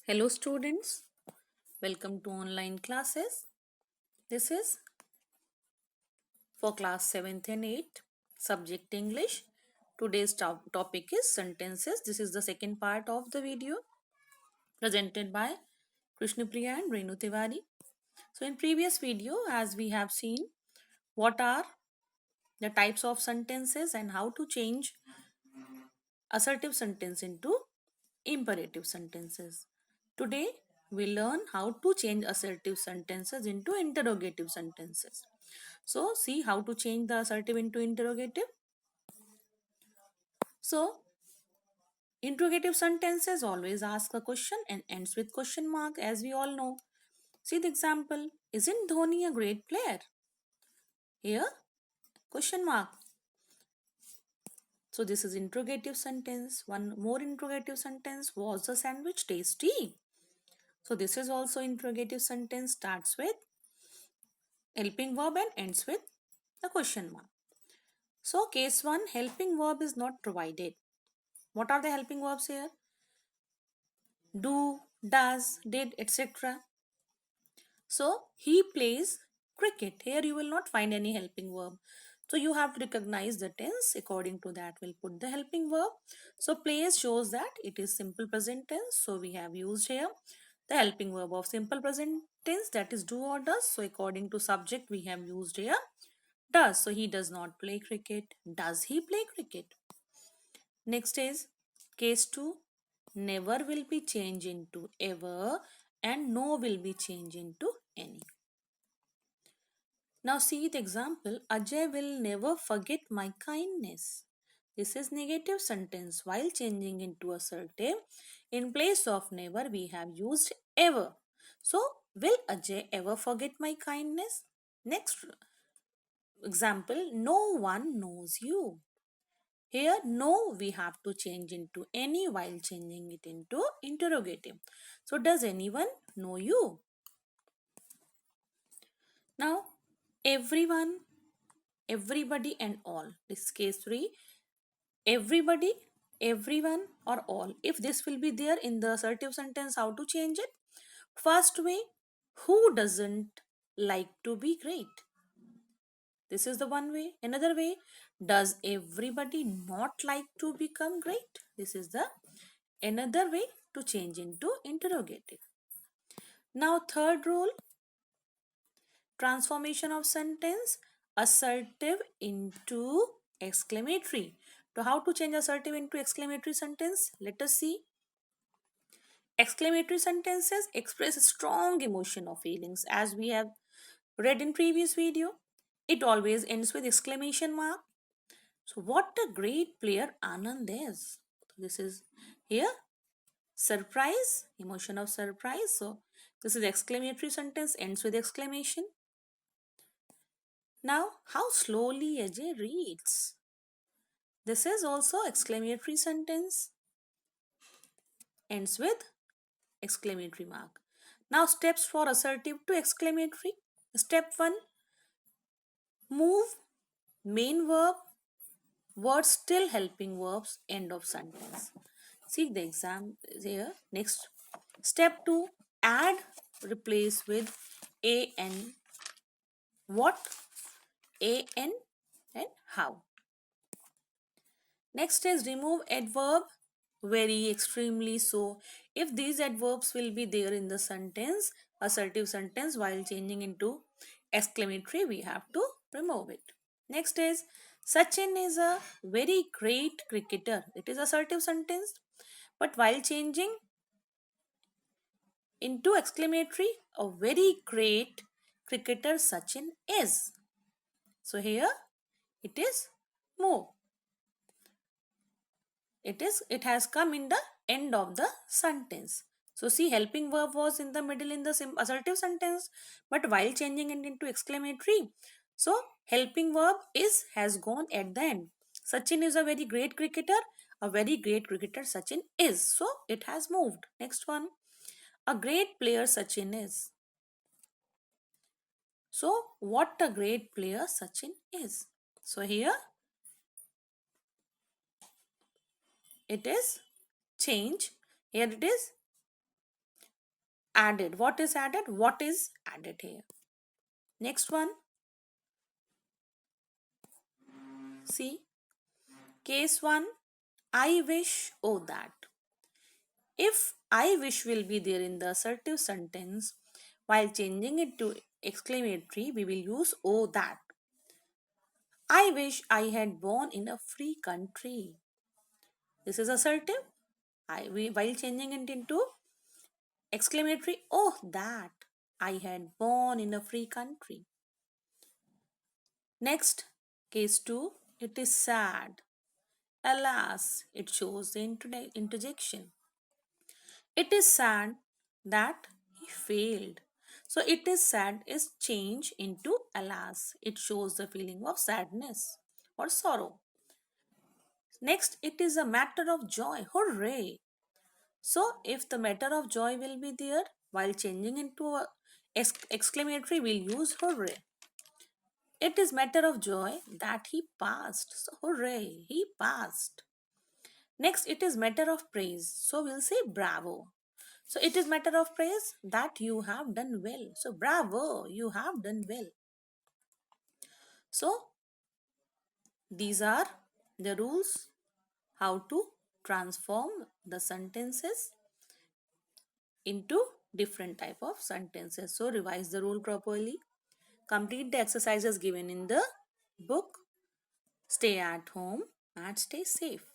Hello students, welcome to online classes. This is for class 7th and 8th, subject English. Today's topic is sentences. This is the second part of the video presented by Krishnapriya and Renu Tiwari. So in previous video, as we have seen, what are the types of sentences and how to change assertive sentence into imperative sentences. Today, we learn how to change assertive sentences into interrogative sentences. So, see how to change the assertive into interrogative. So, interrogative sentences always ask a question and ends with question mark, as we all know. See the example. Isn't Dhoni a great player? Here, question mark. So, this is interrogative sentence. One more interrogative sentence. Was the sandwich tasty? So, this is also interrogative sentence. Starts with helping verb and ends with a question mark. So, case 1, helping verb is not provided. What are the helping verbs here? Do, does, did, etc. So, he plays cricket. Here you will not find any helping verb. So, you have to recognize the tense. According to that, we'll put the helping verb. So, plays shows that it is simple present tense. So, we have used here the helping verb of simple present tense, that is do or does. So, according to subject, we have used here does. So, he does not play cricket. Does he play cricket? Next is case 2. Never will be changed into ever and no will be changed into any. Now see the example. Ajay will never forget my kindness. This is negative sentence. While changing into assertive, in place of never we have used ever. So will Ajay ever forget my kindness? Next example. No one knows you. Here, no, we have to change into any while changing it into interrogative. So, does anyone know you? Now, everyone, everybody, and all. This is case 3. Everybody, everyone, or all. If this will be there in the assertive sentence, how to change it? First way, who doesn't like to be great? This is the one way. Another way, does everybody not like to become great? This is the another way to change into interrogative. Now, third rule, transformation of sentence assertive into exclamatory. So, how to change assertive into exclamatory sentence? Let us see. Exclamatory sentences express strong emotion or feelings, as we have read in previous video. It always ends with exclamation mark. So, what a great player Anand is. This is here surprise, emotion of surprise. So, this is exclamatory sentence ends with exclamation. Now, how slowly Ajay reads. This is also exclamatory sentence ends with exclamatory mark. Now, steps for assertive to exclamatory. Step 1, move main verb, word still helping verbs, end of sentence. See the exam here. Next, step 2, add, replace with a and what, a and how. Next is remove adverb, very, extremely, so. If these adverbs will be there in the sentence, assertive sentence, while changing into exclamatory, we have to remove it. Next is Sachin is a very great cricketer. It is assertive sentence, but while changing into exclamatory, a very great cricketer Sachin is. So here it is move. It has come in the end of the sentence. So see, helping verb was in the middle in the assertive sentence, but while changing it into exclamatory, so helping verb is has gone at the end. Sachin is a very great cricketer. A very great cricketer Sachin is. So it has moved. Next one, a great player Sachin is. So what a great player Sachin is. So here it is change. Here it is Added. What is added? What is added here? Next one. See. Case 1. I wish, oh that. If I wish will be there in the assertive sentence, while changing it to exclamatory, we will use oh that. I wish I had born in a free country. This is assertive. While changing it into exclamatory, oh that I had born in a free country. Next, case 2, it is sad. Alas, it shows the interjection. It is sad that he failed. So it is sad is changed into alas. It shows the feeling of sadness or sorrow. Next, it is a matter of joy. Hooray! So if the matter of joy will be there, while changing into a exclamatory, we'll use hooray. It is matter of joy that he passed. So hooray, he passed. Next, it is matter of praise. So we'll say bravo. So it is matter of praise that you have done well. So bravo, you have done well. So these are the rules how to transform the sentences into different type of sentences. So revise the rule properly. Complete the exercises given in the book. Stay at home and stay safe.